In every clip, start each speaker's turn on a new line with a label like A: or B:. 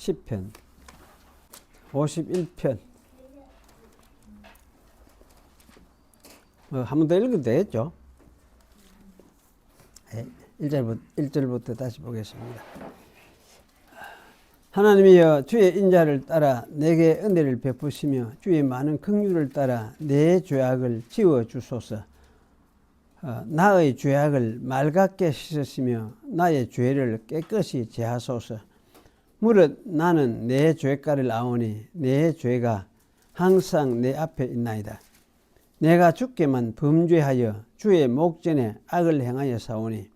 A: 10편, 51편. 한 번 더 읽으면 되겠죠? 1절부터 다시 보겠습니다. 하나님이여, 주의 인자를 따라 내게 은혜를 베푸시며 주의 많은 긍휼을 따라 내 죄악을 지워 주소서. 나의 죄악을 맑게 씻으시며 나의 죄를 깨끗이 제하소서. 무릇 나는 내 죄가를 아오니 내 죄가 항상 내 앞에 있나이다. 내가 주께만 범죄하여 주의 목전에 악을 행하여 사오니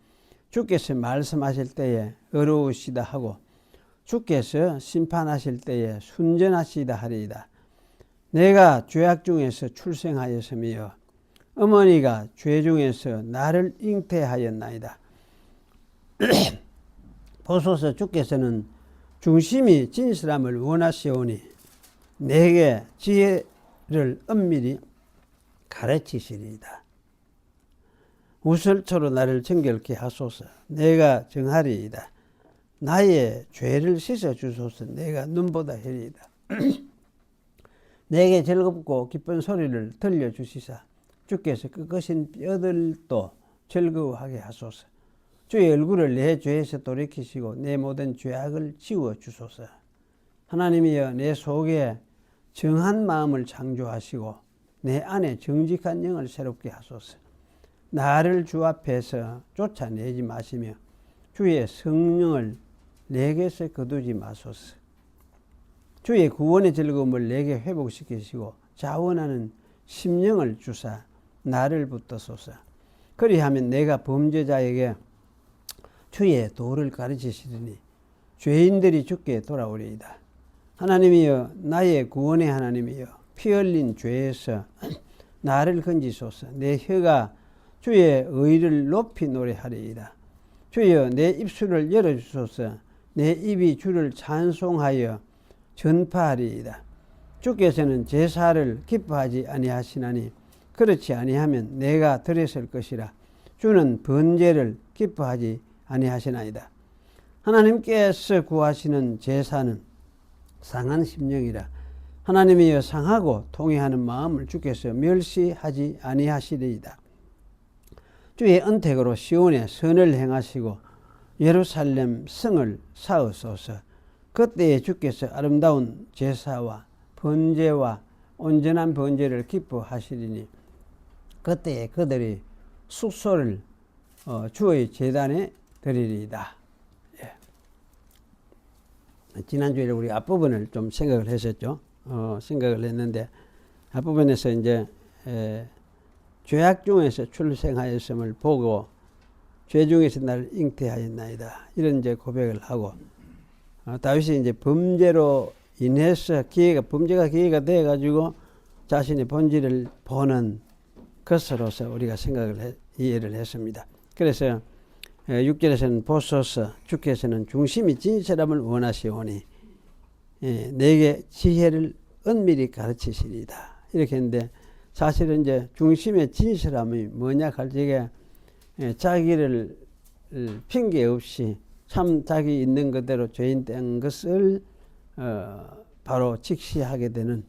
A: 주께서 말씀하실 때에 어려우시다 하고 주께서 심판하실 때에 순전하시다 하리이다. 내가 죄악 중에서 출생하였으며 어머니가 죄 중에서 나를 잉태하였나이다. 보소서, 주께서는 중심이 진실함을 원하시오니 내게 지혜를 엄밀히 가르치시리이다. 우설초로 나를 정결케 하소서. 내가 정하리이다. 나의 죄를 씻어 주소서. 내가 눈보다 혜리이다. 내게 즐겁고 기쁜 소리를 들려주시사 주께서 꺾으신 뼈들도 즐거워하게 하소서. 주의 얼굴을 내 죄에서 돌이키시고 내 모든 죄악을 지워 주소서. 하나님이여, 내 속에 정한 마음을 창조하시고 내 안에 정직한 영을 새롭게 하소서. 나를 주 앞에서 쫓아내지 마시며 주의 성령을 내게서 거두지 마소서. 주의 구원의 즐거움을 내게 회복시키시고 자원하는 심령을 주사 나를 붙드소서. 그리하면 내가 범죄자에게 주의 도를 가르치시리니 죄인들이 주께 돌아오리이다. 하나님이여, 나의 구원의 하나님이여, 피 흘린 죄에서 나를 건지소서. 내 혀가 주의 의를 높이 노래하리이다. 주여, 내 입술을 열어주소서. 내 입이 주를 찬송하여 전파하리이다. 주께서는 제사를 기뻐하지 아니하시나니 그렇지 아니하면 내가 드렸을 것이라. 주는 번제를 기뻐하지 아니하시나이다. 하나님께서 구하시는 제사는 상한 심령이라. 하나님이여, 상하고 통회하는 마음을 주께서 멸시하지 아니하시리이다. 주의 언택으로 시온에 선을 행하시고 예루살렘 성을 쌓으소서. 그때에 주께서 아름다운 제사와 번제와 온전한 번제를 기뻐하시리니 그때에 그들이 숙소를 주의 제단에 드리리이다. 예. 지난주에 우리 앞부분을 좀 생각을 했었죠. 생각을 했는데 앞부분에서 이제 죄악 중에서 출생하였음을 보고 죄 중에서 나를 잉태하였나이다. 이런 이제 고백을 하고 다윗이 이제 범죄로 인해서 범죄가 기회가 돼 가지고 자신의 본질을 보는 것으로서 우리가 이해를 했습니다. 그래서 6절에서는 보소서, 주께서는 중심이 진실함을 원하시오니 내게 지혜를 은밀히 가르치시리이다. 이렇게 했는데 사실은 이제 중심의 진실함이 뭐냐 할 적에 자기를 핑계 없이 참 자기 있는 그대로 죄인 된 것을 바로 직시하게 되는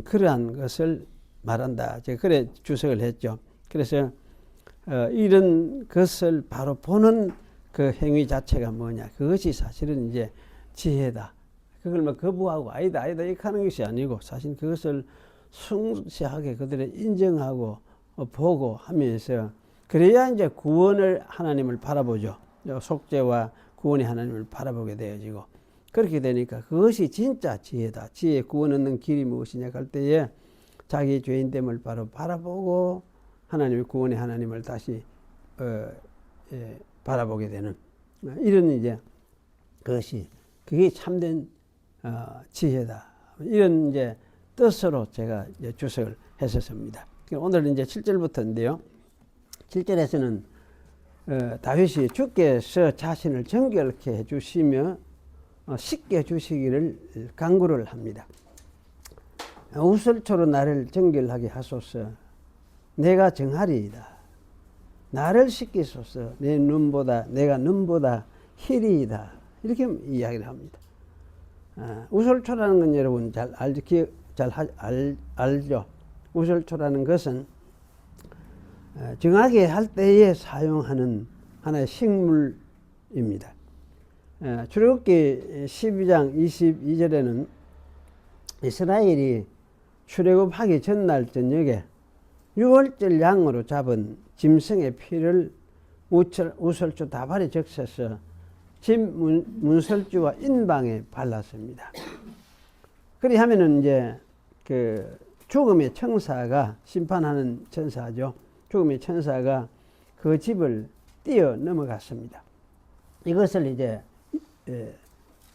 A: 그러한 것을 말한다. 제가 그래 주석을 했죠. 그래서 이런 것을 바로 보는 그 행위 자체가 뭐냐. 그것이 사실은 이제 지혜다. 그걸 뭐 거부하고 아니다 이렇게 하는 것이 아니고 사실 그것을 성실하게 그들을 인정하고 보고 하면서 그래야 이제 구원을 하나님을 바라보죠. 속죄와 구원의 하나님을 바라보게 되어지고 그렇게 되니까 그것이 진짜 지혜다. 지혜 구원 얻는 길이 무엇이냐 할 때에 자기 죄인됨을 바로 바라보고 하나님의 구원의 하나님을 다시 바라보게 되는 이런 이제 그게 참된 지혜다. 이런 이제 뜻으로 제가 이제 주석을 했었습니다. 오늘은 이제 7절부터인데요. 7절에서는 다윗이 주께서 자신을 정결케 해주시며 씻게 주시기를 간구를 합니다. 우슬초로 나를 정결하게 하소서. 내가 정하리이다. 나를 씻기소서. 내가 눈보다 희리이다. 이렇게 이야기를 합니다. 우설초라는 건 여러분 알죠? 우설초라는 것은 정하게 할 때에 사용하는 하나의 식물입니다. 출애굽기 12장 22절에는 이스라엘이 출애굽하기 전날 저녁에 6월절 양으로 잡은 짐승의 피를 우설초 다발에 적셔서 집 문설주와 인방에 발랐습니다. 그리하면은 이제 그 죽음의 천사가 심판하는 천사죠. 죽음의 천사가 그 집을 뛰어 넘어갔습니다. 이것을 이제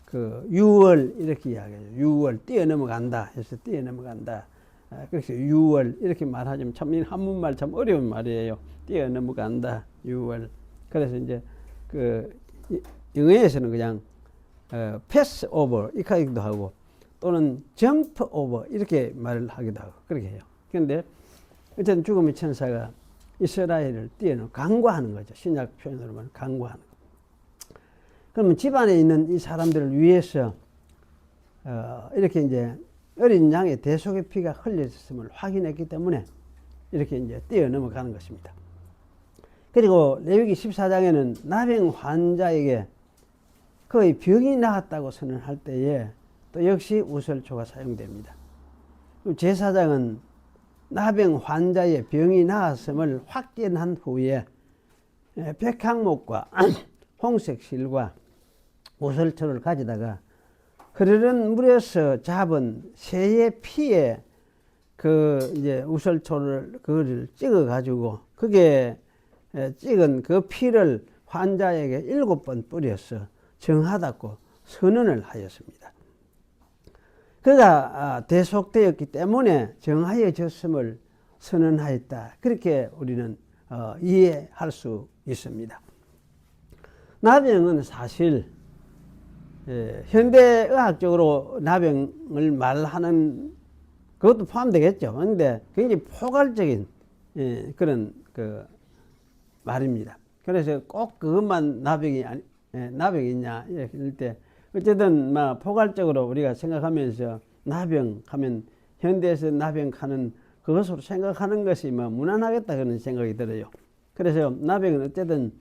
A: 그 6월 이렇게 이야기해요. 6월 뛰어 넘어간다 해서 뛰어 넘어간다. 그래서 6월 이렇게 말하자면 참 한문말 참 어려운 말이에요. 뛰어 넘어간다. 6월. 그래서 이제 그 영어에서는 그냥 패스 오버 이렇게 하기도 하고 또는 점프 오버 이렇게 말을 하기도 하고 그렇게 해요. 그런데 어쨌든 죽음의 천사가 이스라엘을 뛰어넘어 강구하는 거죠. 신약 표현으로 말하면 강구하는 거. 그러면 집안에 있는 이 사람들을 위해서 이렇게 이제 어린 양의 대속의 피가 흘렸음을 확인했기 때문에 이렇게 이제 뛰어넘어가는 것입니다. 그리고 레위기 14장에는 나병 환자에게 그의 병이 나았다고 선언할 때에 또 역시 우설초가 사용됩니다. 제사장은 나병 환자의 병이 나았음을 확진한 후에 백향목과 홍색 실과 우설초를 가져다가 흐르는 물에서 잡은 새의 피에 그 이제 우설초를 그거를 찍어 가지고 그게 찍은 그 피를 환자에게 7번 뿌려서 정하다고 선언을 하였습니다. 그가 대속되었기 때문에 정하여졌음을 선언하였다. 그렇게 우리는 이해할 수 있습니다. 나병은 사실 현대의학적으로 나병을 말하는 그것도 포함되겠죠. 그런데 굉장히 포괄적인 그런 그 말입니다. 그래서 꼭 그것만 나병이냐 이럴 때 어쨌든 포괄적으로 우리가 생각하면서 나병하면 현대에서 나병하는 그것으로 생각하는 것이 무난하겠다 그런 생각이 들어요. 그래서 나병은 어쨌든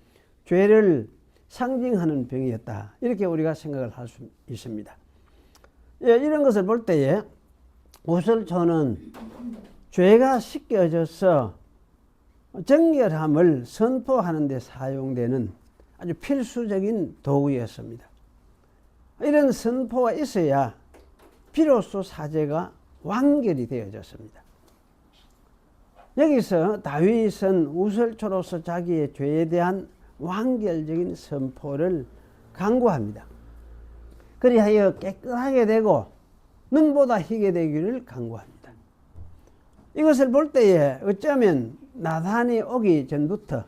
A: 죄를 상징하는 병이었다 이렇게 우리가 생각을 할 수 있습니다. 이런 것을 볼 때에 우설초는 죄가 씻겨져서 정결함을 선포하는 데 사용되는 아주 필수적인 도구였습니다. 이런 선포가 있어야 비로소 사제가 완결이 되어졌습니다. 여기서 다윗은 우설초로서 자기의 죄에 대한 완결적인 선포를 강구합니다. 그리하여 깨끗하게 되고 눈보다 희게 되기를 강구합니다. 이것을 볼 때에 어쩌면 나단이 오기 전부터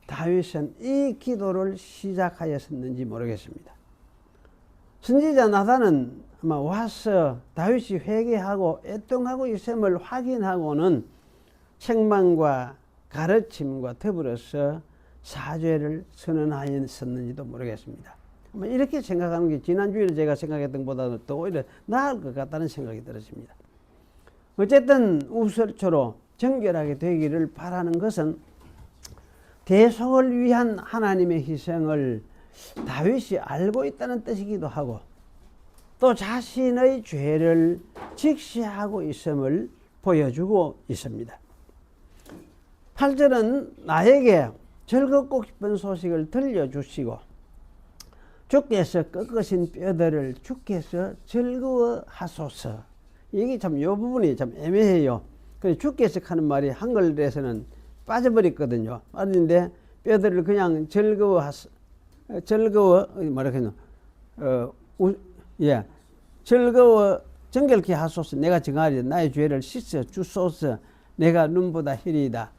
A: 다윗은 이 기도를 시작하였었는지 모르겠습니다. 선지자 나단은 아마 와서 다윗이 회개하고 애통하고 있음을 확인하고는 책망과 가르침과 더불어서 사죄를 선언하였었는지도 모르겠습니다. 이렇게 생각하는 게 지난주에 제가 생각했던 것보다는 더 오히려 나을 것 같다는 생각이 들었습니다. 어쨌든 우설초로 정결하게 되기를 바라는 것은 대속을 위한 하나님의 희생을 다윗이 알고 있다는 뜻이기도 하고 또 자신의 죄를 직시하고 있음을 보여주고 있습니다. 8절은 나에게 즐겁고 기쁜 소식을 들려주시고 주께서 꺾으신 뼈들을 주께서 즐거워하소서. 이게 참 이 부분이 참 애매해요. 그래서 주께서 하는 말이 한글에서는 빠져버렸거든요. 빠졌는데 뼈들을 그냥 즐거워 정결케 하소서. 내가 정하리 나의 죄를 씻어 주소서. 내가 눈보다 희리이다.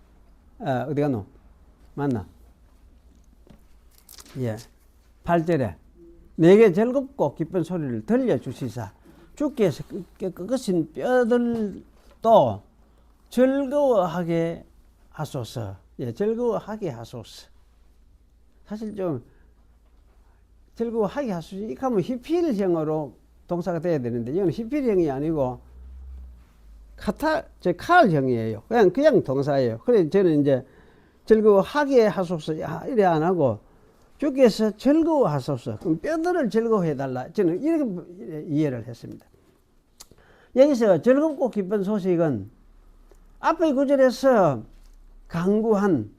A: 어디 가노? 맞나? 8절에 내게 즐겁고 기쁜 소리를 들려주시사 주께서 꺾으신 뼈들도 즐거워하게 하소서. 즐거워하게 하소서. 사실 좀 즐거워하게 하소서. 이렇게 하면 히필형으로도 동사가 돼야 되는데 이건 히필형이 아니고 칼형이에요. 그냥 동사예요. 그래서 저는 이제 즐거워하게 하소서 이래 안 하고 주께서 즐거워하소서. 그럼 뼈들을 즐거워해달라. 저는 이렇게 이해를 했습니다. 여기서 즐겁고 기쁜 소식은 앞의 구절에서 강구한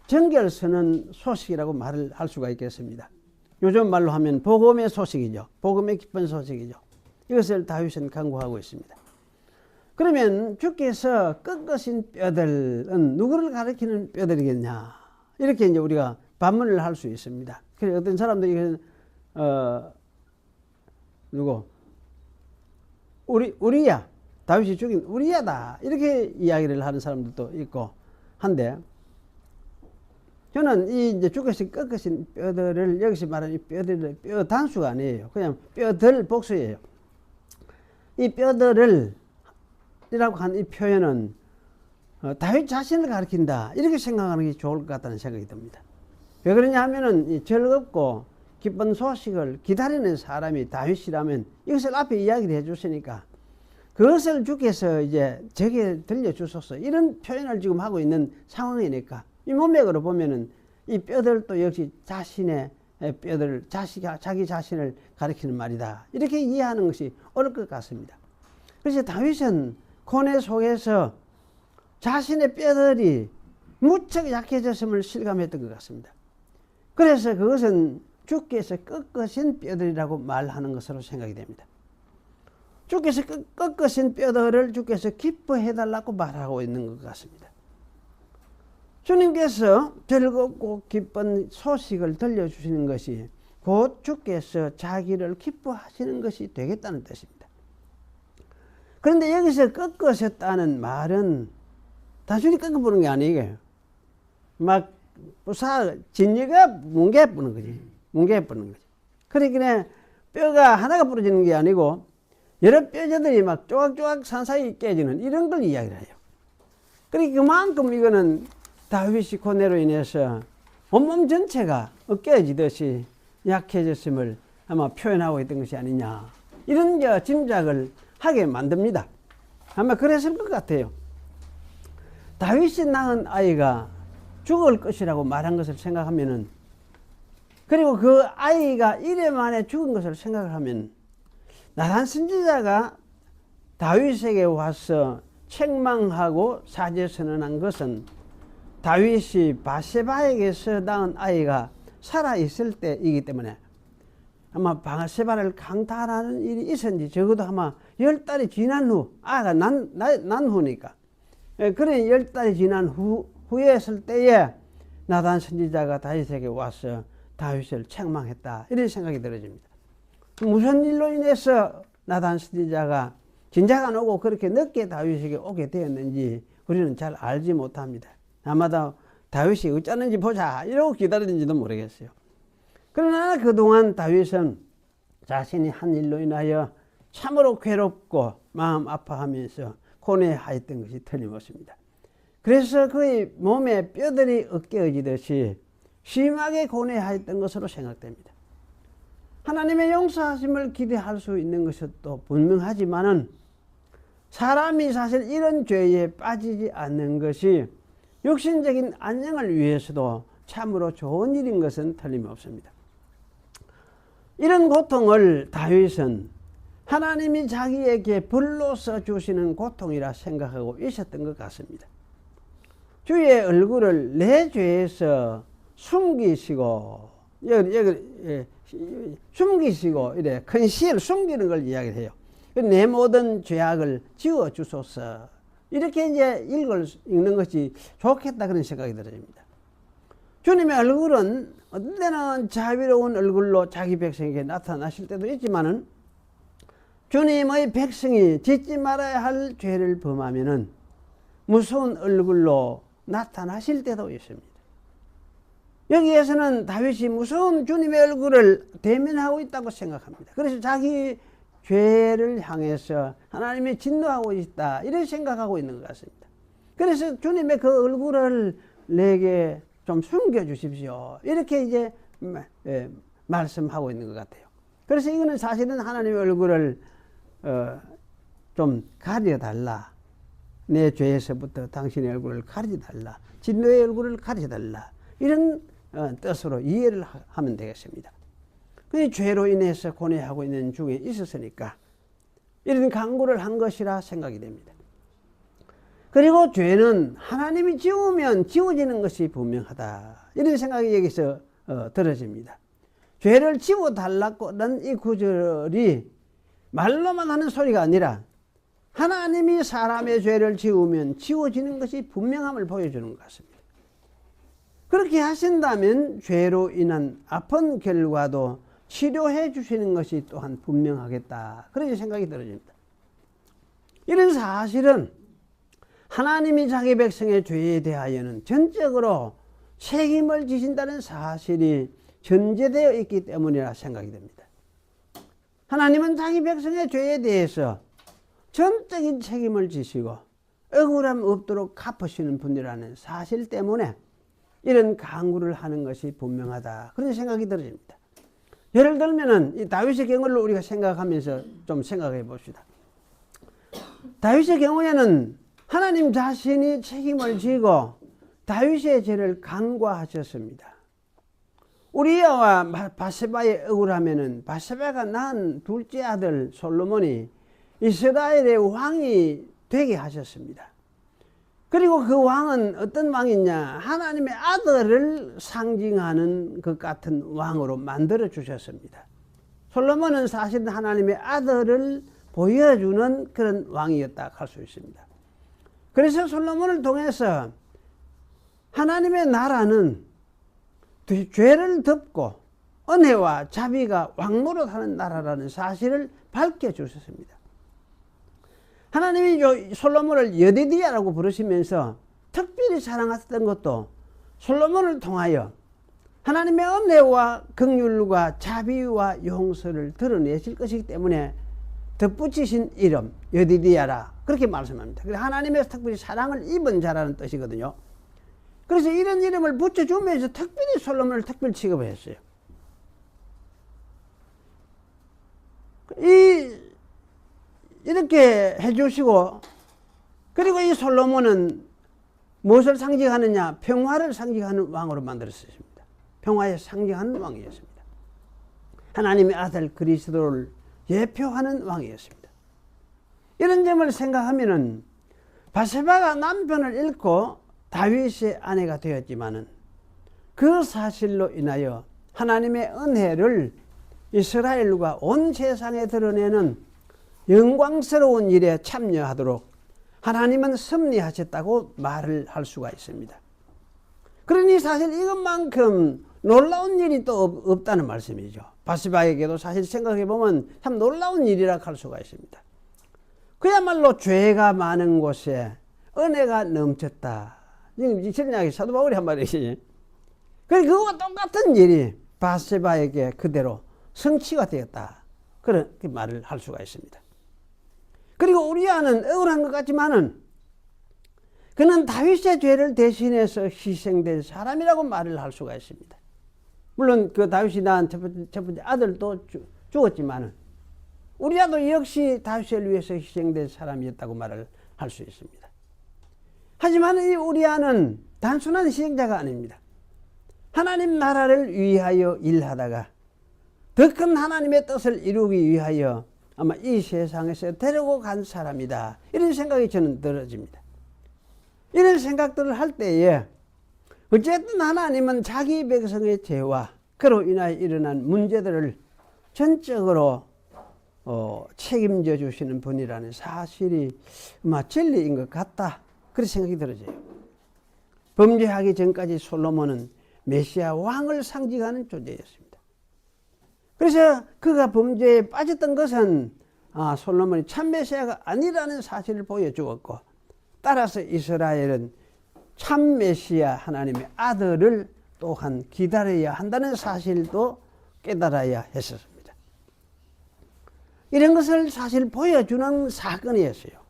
A: 정결서는 소식이라고 말을 할 수가 있겠습니다. 요즘 말로 하면 복음의 소식이죠. 복음의 기쁜 소식이죠. 이것을 다윗은 강구하고 있습니다. 그러면 주께서 꺾으신 뼈들은 누구를 가리키는 뼈들이겠냐? 이렇게 이제 우리가 반문을 할 수 있습니다. 그래서 어떤 사람들이 우리야, 다윗이 죽인 우리야다 이렇게 이야기를 하는 사람들도 있고 한데, 저는 이 이제 주께서 꺾으신 뼈들을 여기서 말하는 이 뼈들을 뼈 단수가 아니에요. 그냥 뼈들 복수예요. 이 뼈들을 이라고 한 이 표현은 다윗 자신을 가리킨다 이렇게 생각하는 게 좋을 것 같다는 생각이 듭니다. 왜 그러냐 하면은 이 즐겁고 기쁜 소식을 기다리는 사람이 다윗이라면 이것을 앞에 이야기를 해주시니까 그것을 주께서 이제 제게 들려주소서 이런 표현을 지금 하고 있는 상황이니까 이 문맥으로 보면은 이 뼈들도 역시 자신의 뼈들, 자기 자신을 가리키는 말이다 이렇게 이해하는 것이 옳을 것 같습니다. 그래서 다윗은 고뇌 속에서 자신의 뼈들이 무척 약해졌음을 실감했던 것 같습니다. 그래서 그것은 주께서 꺾으신 뼈들이라고 말하는 것으로 생각이 됩니다. 주께서 꺾으신 뼈들을 주께서 기뻐해달라고 말하고 있는 것 같습니다. 주님께서 즐겁고 기쁜 소식을 들려주시는 것이 곧 주께서 자기를 기뻐하시는 것이 되겠다는 뜻입니다. 그런데 여기서 꺾으셨다는 말은 단순히 꺾어보는 게 아니에요. 막 진리가 뭉개부는 거지. 뭉개부는 거지. 그러니까 뼈가 하나가 부러지는 게 아니고 여러 뼈저들이 막 조각조각 산사이 깨지는 이런 걸 이야기를 해요. 그러니까 그만큼 이거는 다윗이 고뇌로 인해서 온몸 전체가 깨어지듯이 약해졌음을 아마 표현하고 있던 것이 아니냐 이런 짐작을 하게 만듭니다. 아마 그랬을 것 같아요. 다윗이 낳은 아이가 죽을 것이라고 말한 것을 생각하면은, 그리고 그 아이가 이래 만에 죽은 것을 생각하면 나단 선지자가 다윗에게 와서 책망하고 사죄 선언한 것은 다윗이 바세바에게서 낳은 아이가 살아있을 때이기 때문에 아마 바세바를 강탈하는 일이 있었는지 적어도 아마 10달이 지난 후, 아가 난 후니까. 그래 10달이 지난 후에 했을 때에 나단 선지자가 다윗에게 와서 다윗을 책망했다. 이런 생각이 들어집니다. 무슨 일로 인해서 나단 선지자가 진작 안 오고 그렇게 늦게 다윗에게 오게 되었는지 우리는 잘 알지 못합니다. 아마도 다윗이 어쩌는지 보자 이러고 기다렸는지도 모르겠어요. 그러나 그동안 다윗은 자신이 한 일로 인하여 참으로 괴롭고 마음 아파하면서 고뇌하였던 것이 틀림없습니다. 그래서 그의 몸에 뼈들이 으깨어지듯이 심하게 고뇌하였던 것으로 생각됩니다. 하나님의 용서하심을 기대할 수 있는 것은 또 분명하지만은 사람이 사실 이런 죄에 빠지지 않는 것이 육신적인 안녕을 위해서도 참으로 좋은 일인 것은 틀림없습니다. 이런 고통을 다윗은 하나님이 자기에게 벌로서 주시는 고통이라 생각하고 있었던 것 같습니다. 주의 얼굴을 내 죄에서 숨기시고 이래 큰 시를 숨기는 걸 이야기를 해요. 내 모든 죄악을 지워 주소서. 이렇게 이제 읽는 것이 좋겠다 그런 생각이 들어집니다. 주님의 얼굴은 어떤 때는 자비로운 얼굴로 자기 백성에게 나타나실 때도 있지만은 주님의 백성이 짓지 말아야 할 죄를 범하면은 무서운 얼굴로 나타나실 때도 있습니다. 여기에서는 다윗이 무서운 주님의 얼굴을 대면하고 있다고 생각합니다. 그래서 자기 죄를 향해서 하나님이 진노하고 있다 이렇게 생각하고 있는 것 같습니다. 그래서 주님의 그 얼굴을 내게 좀 숨겨 주십시오 이렇게 이제 말씀하고 있는 것 같아요. 그래서 이거는 사실은 하나님의 얼굴을 좀 가려달라. 내 죄에서부터 당신의 얼굴을 가려달라. 진노의 얼굴을 가려달라. 이런 뜻으로 이해를 하면 되겠습니다. 그 죄로 인해서 고뇌하고 있는 중에 있었으니까 이런 강구를 한 것이라 생각이 됩니다. 그리고 죄는 하나님이 지우면 지워지는 것이 분명하다. 이런 생각이 여기서 들어집니다. 죄를 지워달라고는 이 구절이 말로만 하는 소리가 아니라 하나님이 사람의 죄를 지우면 지워지는 것이 분명함을 보여주는 것 같습니다. 그렇게 하신다면 죄로 인한 아픈 결과도 치료해 주시는 것이 또한 분명하겠다. 그런 생각이 들어집니다. 이런 사실은 하나님이 자기 백성의 죄에 대하여는 전적으로 책임을 지신다는 사실이 전제되어 있기 때문이라 생각이 됩니다. 하나님은 자기 백성의 죄에 대해서 전적인 책임을 지시고 억울함 없도록 갚으시는 분이라는 사실 때문에 이런 강구를 하는 것이 분명하다. 그런 생각이 들어집니다. 예를 들면은 이 다윗의 경우를 우리가 생각하면서 좀 생각해 봅시다. 다윗의 경우에는 하나님 자신이 책임을 지고 다윗의 죄를 간과하셨습니다. 우리아와 바세바의 억울하면은 바세바가 낳은 둘째 아들 솔로몬이 이스라엘의 왕이 되게 하셨습니다. 그리고 그 왕은 어떤 왕이냐? 하나님의 아들을 상징하는 것 같은 왕으로 만들어 주셨습니다. 솔로몬은 사실은 하나님의 아들을 보여주는 그런 왕이었다 할 수 있습니다. 그래서 솔로몬을 통해서 하나님의 나라는 죄를 덮고 은혜와 자비가 왕노릇하는 나라라는 사실을 밝혀주셨습니다. 하나님이 솔로몬을 여디디야라고 부르시면서 특별히 사랑하셨던 것도 솔로몬을 통하여 하나님의 은혜와 긍휼과 자비와 용서를 드러내실 것이기 때문에 덧붙이신 이름 여디디야라 그렇게 말씀합니다. 그래서 하나님의 특별히 사랑을 입은 자라는 뜻이거든요. 그래서 이런 이름을 붙여주면서 특별히 솔로몬을 특별 취급을 했어요. 이렇게 해주시고, 그리고 이 솔로몬은 무엇을 상징하느냐? 평화를 상징하는 왕으로 만들었습니다. 평화에 상징하는 왕이었습니다. 하나님의 아들 그리스도를 예표하는 왕이었습니다. 이런 점을 생각하면은 바세바가 남편을 잃고 다윗의 아내가 되었지만은 그 사실로 인하여 하나님의 은혜를 이스라엘과 온 세상에 드러내는 영광스러운 일에 참여하도록 하나님은 섭리하셨다고 말을 할 수가 있습니다. 그러니 사실 이것만큼 놀라운 일이 또 없다는 말씀이죠. 바세바에게도 사실 생각해 보면 참 놀라운 일이라 할 수가 있습니다. 그야말로 죄가 많은 곳에 은혜가 넘쳤다. 지금 신약의 사도 바울이 한 말이지. 그와 똑같은 일이 바세바에게 그대로 성취가 되었다. 그렇게 말을 할 수가 있습니다. 그리고 우리아는 억울한 것 같지만은 그는 다윗의 죄를 대신해서 희생된 사람이라고 말을 할 수가 있습니다. 물론 그 다윗이 낳은 첫 번째 아들도 죽었지만은 우리아도 역시 다윗을 위해서 희생된 사람이었다고 말을 할 수 있습니다. 하지만 이 우리아는 단순한 희생자가 아닙니다. 하나님 나라를 위하여 일하다가 더 큰 하나님의 뜻을 이루기 위하여 아마 이 세상에서 데리고 간 사람이다. 이런 생각이 저는 들어집니다. 이런 생각들을 할 때에 어쨌든 하나님은 자기 백성의 죄와 그로 인하여 일어난 문제들을 전적으로 책임져 주시는 분이라는 사실이 아마 진리인 것 같다. 그런 생각이 들어져요. 범죄하기 전까지 솔로몬은 메시아 왕을 상징하는 존재였습니다. 그래서 그가 범죄에 빠졌던 것은 솔로몬이 참 메시아가 아니라는 사실을 보여주었고, 따라서 이스라엘은 참 메시아 하나님의 아들을 또한 기다려야 한다는 사실도 깨달아야 했었습니다. 이런 것을 사실 보여주는 사건이었어요.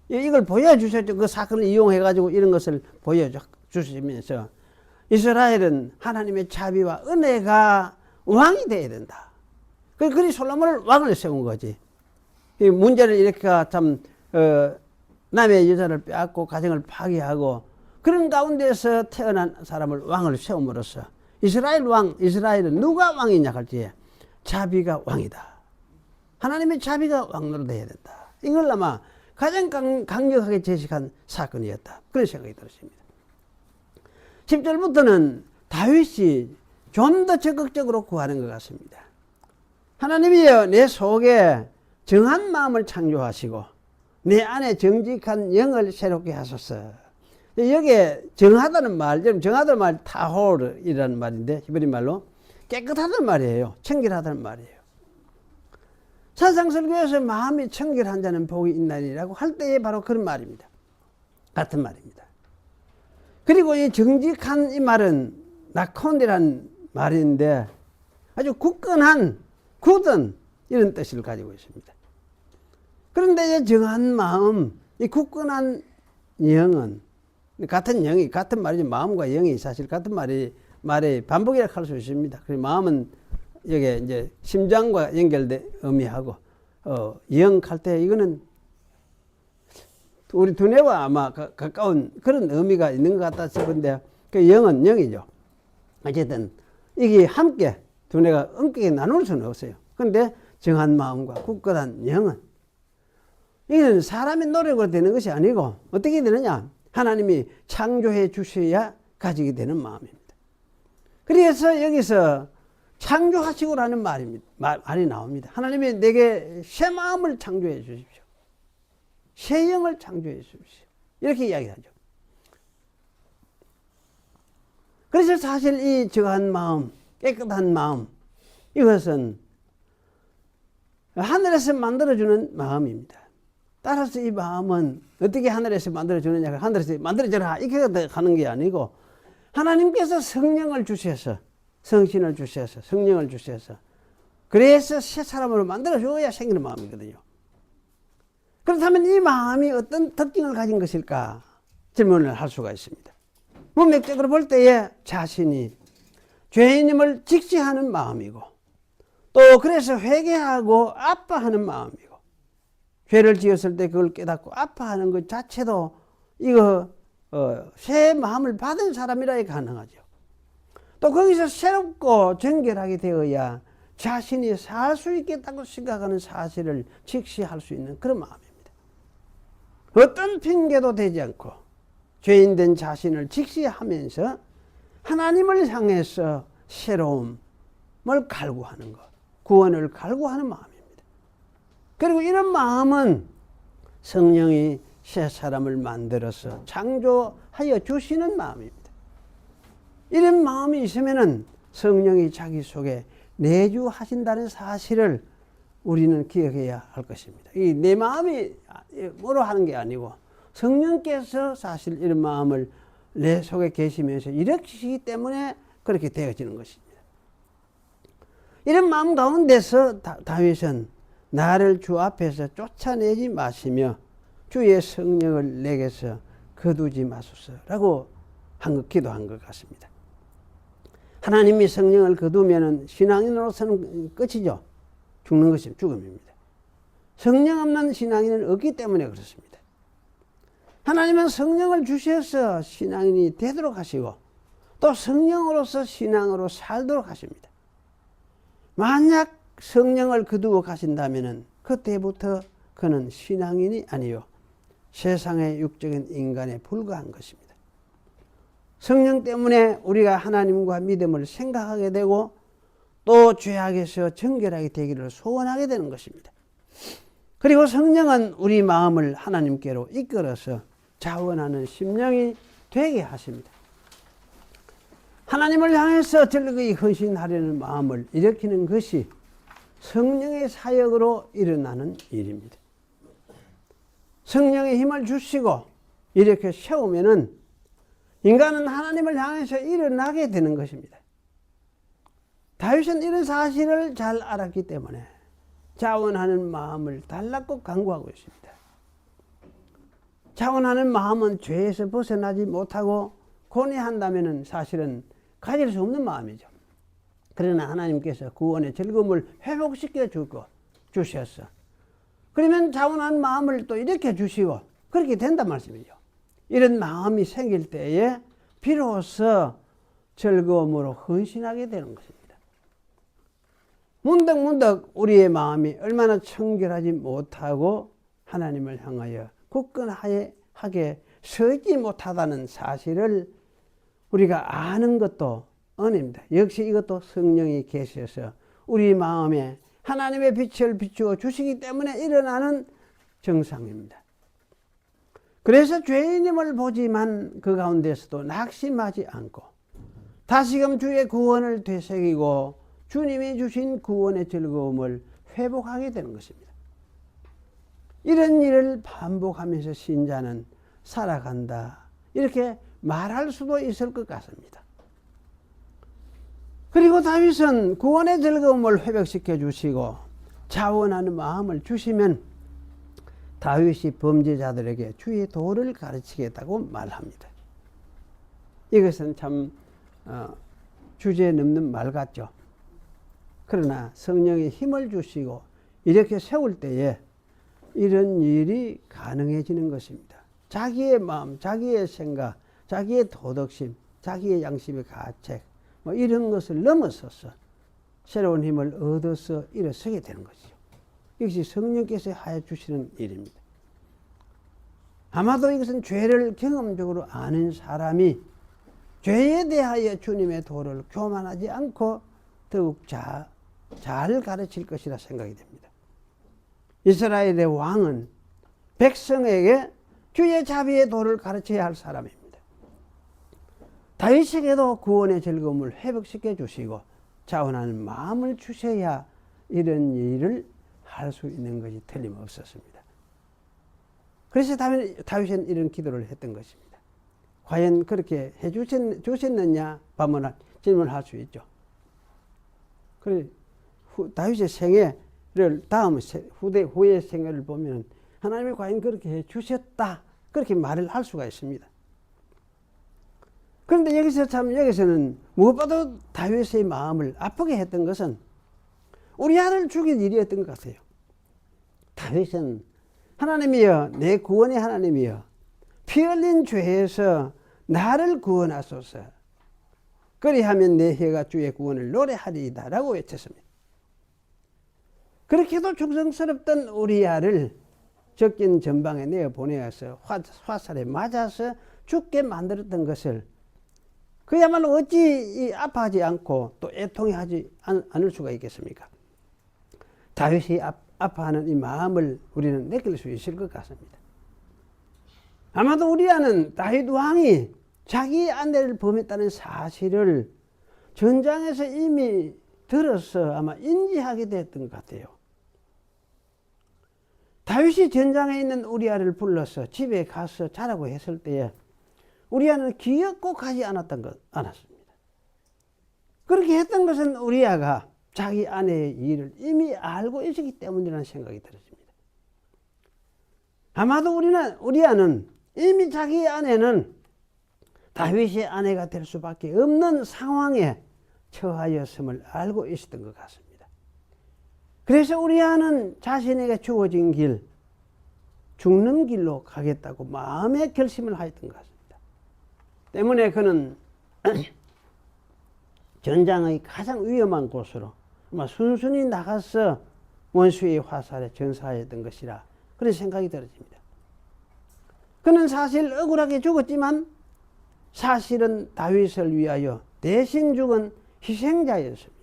A: 이걸 보여주셨죠. 그 사건을 이용해가지고 이런 것을 보여주시면서 이스라엘은 하나님의 자비와 은혜가 왕이 되어야 된다. 그러니 솔로몬을 왕을 세운 거지. 이 문제를 일으켜 참 남의 여자를 빼앗고 가정을 파괴하고 그런 가운데서 태어난 사람을 왕을 세움으로써 이스라엘 왕, 이스라엘은 누가 왕이냐 할 때에 자비가 왕이다. 하나님의 자비가 왕으로 돼야 된다. 이걸 아마 가장 강력하게 제시한 사건이었다. 그런 생각이 들었습니다. 10절부터는 다윗이 좀 더 적극적으로 구하는 것 같습니다. 하나님이여 내 속에 정한 마음을 창조하시고 내 안에 정직한 영을 새롭게 하소서. 여기에 정하다는 말, 정하다는 말 타홀이라는 말인데 히브리 말로 깨끗하다는 말이에요. 청결하다는 말이에요. 사상설교에서 마음이 청결한 자는 복이 있나니라고 할 때에 바로 그런 말입니다. 같은 말입니다. 그리고 이 정직한 이 말은 나콘이라는 말인데 아주 굳건한, 굳은 이런 뜻을 가지고 있습니다. 그런데 이 정한 마음, 이 굳건한 영은 같은 영이, 같은 말이죠. 마음과 영이 사실 같은 말의 반복이라고 할 수 있습니다. 그 마음은 여기에 이제 심장과 연결된 의미하고, 영 할 때 이거는 우리 두뇌와 아마 가까운 그런 의미가 있는 것 같다 싶은데, 그 영은 영이죠. 어쨌든, 이게 함께 두뇌가 엄격히 나눌 수는 없어요. 그런데 정한 마음과 굳건한 영은, 이건 사람의 노력으로 되는 것이 아니고, 어떻게 되느냐? 하나님이 창조해 주셔야 가지게 되는 마음입니다. 그래서 여기서 창조하시고라는 말이 나옵니다. 하나님이 내게 새 마음을 창조해 주십시오. 새 영을 창조해 주십시오. 이렇게 이야기하죠. 그래서 사실 이 정한 마음, 깨끗한 마음, 이것은 하늘에서 만들어주는 마음입니다. 따라서 이 마음은 어떻게 하늘에서 만들어주느냐, 하늘에서 만들어져라 이렇게 가는 게 아니고 하나님께서 성령을 주셔서, 성신을 주셔서, 성령을 주셔서 그래서 새 사람으로 만들어줘야 생기는 마음이거든요. 그렇다면 이 마음이 어떤 특징을 가진 것일까 질문을 할 수가 있습니다. 문맥적으로 볼 때에 자신이 죄인임을 직시하는 마음이고, 또 그래서 회개하고 아파하는 마음이고, 죄를 지었을 때 그걸 깨닫고 아파하는 것 자체도 이거 새 마음을 받은 사람이라 가능하죠. 또 거기서 새롭고 정결하게 되어야 자신이 살 수 있겠다고 생각하는 사실을 직시할 수 있는 그런 마음입니다. 어떤 핑계도 되지 않고 죄인된 자신을 직시하면서 하나님을 향해서 새로움을 갈구하는 것, 구원을 갈구하는 마음입니다. 그리고 이런 마음은 성령이 새 사람을 만들어서 창조하여 주시는 마음입니다. 이런 마음이 있으면은 성령이 자기 속에 내주하신다는 사실을 우리는 기억해야 할 것입니다. 이 내 마음이 뭐로 하는 게 아니고 성령께서 사실 이런 마음을 내 속에 계시면서 일으키시기 때문에 그렇게 되어지는 것입니다. 이런 마음 가운데서 다윗은 나를 주 앞에서 쫓아내지 마시며 주의 성령을 내게서 거두지 마소서라고 기도한 것 같습니다. 하나님이 성령을 거두면 신앙인으로서는 끝이죠. 죽는 것이 죽음입니다. 성령 없는 신앙인은 없기 때문에 그렇습니다. 하나님은 성령을 주셔서 신앙인이 되도록 하시고 또 성령으로서 신앙으로 살도록 하십니다. 만약 성령을 거두어 가신다면 그때부터 그는 신앙인이 아니요 세상의 육적인 인간에 불과한 것입니다. 성령 때문에 우리가 하나님과 믿음을 생각하게 되고 또 죄악에서 정결하게 되기를 소원하게 되는 것입니다. 그리고 성령은 우리 마음을 하나님께로 이끌어서 자원하는 심령이 되게 하십니다. 하나님을 향해서 절거히 헌신하려는 마음을 일으키는 것이 성령의 사역으로 일어나는 일입니다. 성령의 힘을 주시고 이렇게 세우면은 인간은 하나님을 향해서 일어나게 되는 것입니다. 다윗은 이런 사실을 잘 알았기 때문에 자원하는 마음을 달라고 강구하고 있습니다. 자원하는 마음은 죄에서 벗어나지 못하고 고뇌한다면 사실은 가질 수 없는 마음이죠. 그러나 하나님께서 구원의 즐거움을 회복시켜 주셨어. 그러면 자원한 마음을 또 이렇게 주시고 그렇게 된단 말씀이죠. 이런 마음이 생길 때에 비로소 즐거움으로 헌신하게 되는 것입니다. 문득문득 우리의 마음이 얼마나 청결하지 못하고 하나님을 향하여 굳건하게 서지 못하다는 사실을 우리가 아는 것도 은혜입니다. 역시 이것도 성령이 계셔서 우리 마음에 하나님의 빛을 비추어 주시기 때문에 일어나는 정상입니다. 그래서 죄인임을 보지만 그 가운데서도 낙심하지 않고 다시금 주의 구원을 되새기고 주님이 주신 구원의 즐거움을 회복하게 되는 것입니다. 이런 일을 반복하면서 신자는 살아간다, 이렇게 말할 수도 있을 것 같습니다. 그리고 다윗은 구원의 즐거움을 회복시켜 주시고 자원하는 마음을 주시면 다윗이 범죄자들에게 주의 도를 가르치겠다고 말합니다. 이것은 참 주제에 넘는 말 같죠. 그러나 성령이 힘을 주시고 이렇게 세울 때에 이런 일이 가능해지는 것입니다. 자기의 마음, 자기의 생각, 자기의 도덕심, 자기의 양심의 가책, 이런 것을 넘어서서 새로운 힘을 얻어서 일어서게 되는 것이죠. 이것이 성령께서 하여 주시는 일입니다. 아마도 이것은 죄를 경험적으로 아는 사람이 죄에 대하여 주님의 도를 교만하지 않고 더욱 잘 가르칠 것이라 생각이 됩니다. 이스라엘의 왕은 백성에게 주의 자비의 도를 가르쳐야 할 사람입니다. 다윗에게도 구원의 즐거움을 회복시켜 주시고 자원하는 마음을 주셔야 이런 일을 할 수 있는 것이 틀림없었습니다. 그래서 다윗은 이런 기도를 했던 것입니다. 과연 그렇게 해 주셨느냐 질문할 수 있죠. 그래 다윗의 생애를 다음 후의 생애를 보면 하나님이 과연 그렇게 해 주셨다, 그렇게 말을 할 수가 있습니다. 그런데 여기서는 무엇보다도 다윗의 마음을 아프게 했던 것은 우리아를 죽일 일이었던 것 같아요. 다윗은 하나님이여, 내 구원의 하나님이여, 피 흘린 죄에서 나를 구원하소서. 그리하면 내 혀가 주의 구원을 노래하리이다 라고 외쳤습니다. 그렇게도 충성스럽던 우리아를 적진 전방에 내어보내어서 화살에 맞아서 죽게 만들었던 것을 그야말로 어찌 아파하지 않고 또 애통하지 않을 수가 있겠습니까? 다윗이 아파하는 이 마음을 우리는 느낄 수 있을 것 같습니다. 아마도 우리아는 다윗 왕이 자기 아내를 범했다는 사실을 전장에서 이미 들어서 아마 인지하게 됐던 것 같아요. 다윗이 전장에 있는 우리아를 불러서 집에 가서 자라고 했을 때에 우리아는 기억고 가지 않았습니다. 그렇게 했던 것은 우리아가 자기 아내의 일을 이미 알고 있었기 때문이라는 생각이 들었습니다. 아마도 우리아는 이미 자기 아내는 다윗의 아내가 될 수밖에 없는 상황에 처하였음을 알고 있었던 것 같습니다. 그래서 우리아는 자신에게 주어진 길, 죽는 길로 가겠다고 마음의 결심을 하였던 것 같습니다. 때문에 그는 전장의 가장 위험한 곳으로 순순히 나가서 원수의 화살에 전사하였던 것이라 그런 생각이 들어집니다. 그는 사실 억울하게 죽었지만 사실은 다윗을 위하여 대신 죽은 희생자였습니다.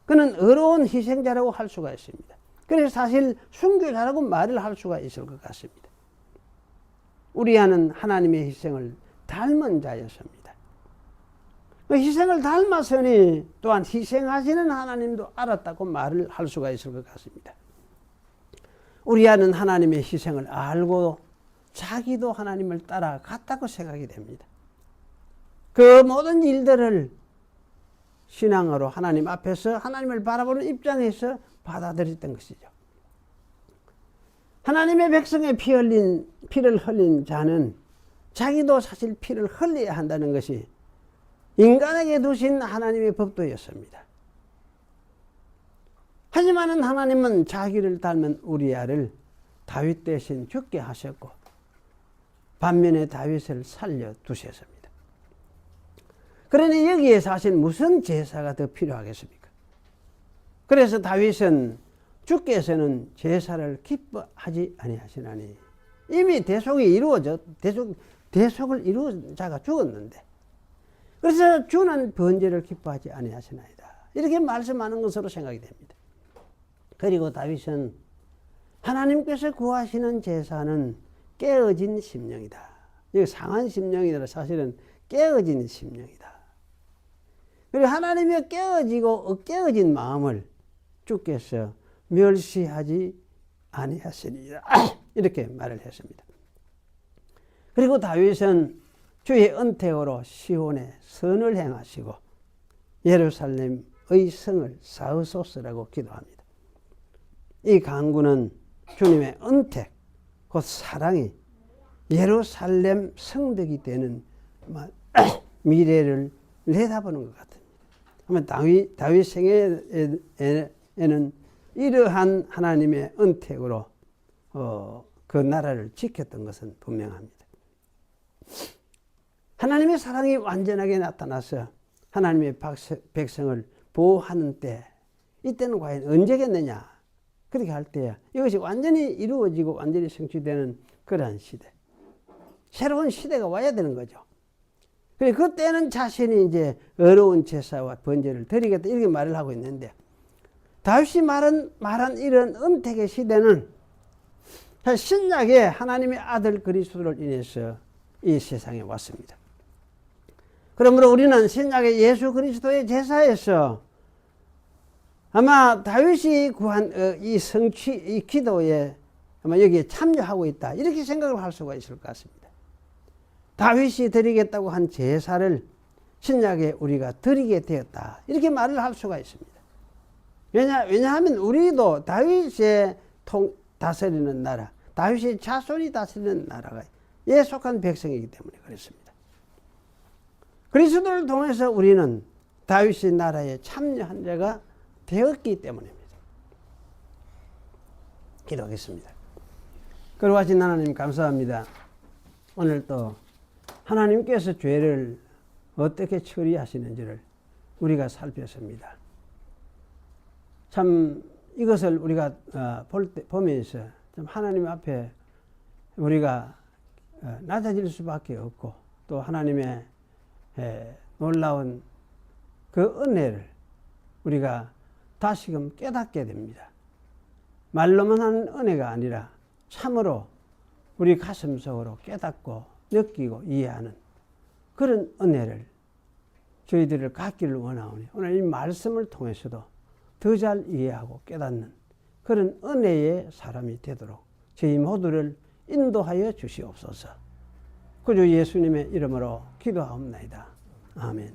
A: 그는 의로운 희생자라고 할 수가 있습니다. 그래서 사실 순교자라고 말을 할 수가 있을 것 같습니다. 우리아는 하나님의 희생을 닮은 자였습니다. 희생을 닮았으니 또한 희생하시는 하나님도 알았다고 말을 할 수가 있을 것 같습니다. 우리아는 하나님의 희생을 알고 자기도 하나님을 따라갔다고 생각이 됩니다. 그 모든 일들을 신앙으로 하나님 앞에서 하나님을 바라보는 입장에서 받아들였던 것이죠. 하나님의 백성의 피를 흘린 자는 자기도 사실 피를 흘려야 한다는 것이 인간에게 두신 하나님의 법도였습니다. 하지만 하나님은 자기를 닮은 우리아를 다윗 대신 죽게 하셨고 반면에 다윗을 살려두셨습니다. 그러니 여기에 사실 무슨 제사가 더 필요하겠습니까? 그래서 다윗은 주께서는 제사를 기뻐하지 아니하시나니 이미 대속이 대속을 이루은 자가 죽었는데 그래서 주는 번제를 기뻐하지 아니하시나이다. 이렇게 말씀하는 것으로 생각이 됩니다. 그리고 다윗은 하나님께서 구하시는 제사는 깨어진 심령이다. 이거 상한 심령이라 사실은 깨어진 심령이다. 그리고 하나님의 깨어진 마음을 주께서 멸시하지 아니하시리라. 이렇게 말을 했습니다. 그리고 다윗은 주의 은택으로 시온에 선을 행하시고 예루살렘의 성을 사으소서라고 기도합니다. 이 간구는 주님의 은택, 곧 사랑이 예루살렘 성벽이 되는 미래를 내다보는 것 같습니다. 다윗 생애에는 이러한 하나님의 은택으로 그 나라를 지켰던 것은 분명합니다. 하나님의 사랑이 완전하게 나타나서 하나님의 백성을 보호하는 때, 이때는 과연 언제겠느냐? 그렇게 할 때야 이것이 완전히 이루어지고 완전히 성취되는 그러한 시대, 새로운 시대가 와야 되는 거죠. 그때는 자신이 이제 어려운 제사와 번제를 드리겠다 이렇게 말을 하고 있는데, 다윗이 말한 이런 은택의 시대는 신약에 하나님의 아들 그리스도를 인해서 이 세상에 왔습니다. 그러므로 우리는 신약의 예수 그리스도의 제사에서 아마 다윗이 구한 이 기도에 아마 여기에 참여하고 있다 이렇게 생각을 할 수가 있을 것 같습니다. 다윗이 드리겠다고 한 제사를 신약에 우리가 드리게 되었다 이렇게 말을 할 수가 있습니다. 왜냐하면 우리도 다윗의 다스리는 나라, 다윗의 자손이 다스리는 나라가 예 속한 백성이기 때문에 그렇습니다. 그리스도를 통해서 우리는 다윗의 나라에 참여한 자가 되었기 때문입니다. 기도하겠습니다. 거룩하신 하나님 감사합니다. 오늘 또 하나님께서 죄를 어떻게 처리하시는지를 우리가 살폈습니다. 참 이것을 우리가 보면서 참 하나님 앞에 우리가 낮아질 수밖에 없고 또 하나님의 놀라운 그 은혜를 우리가 다시금 깨닫게 됩니다. 말로만 하는 은혜가 아니라 참으로 우리 가슴속으로 깨닫고 느끼고 이해하는 그런 은혜를 저희들을 갖기를 원하오니 오늘 이 말씀을 통해서도 더 잘 이해하고 깨닫는 그런 은혜의 사람이 되도록 저희 모두를 인도하여 주시옵소서. 구주 예수님의 이름으로 기도하옵나이다. 아멘.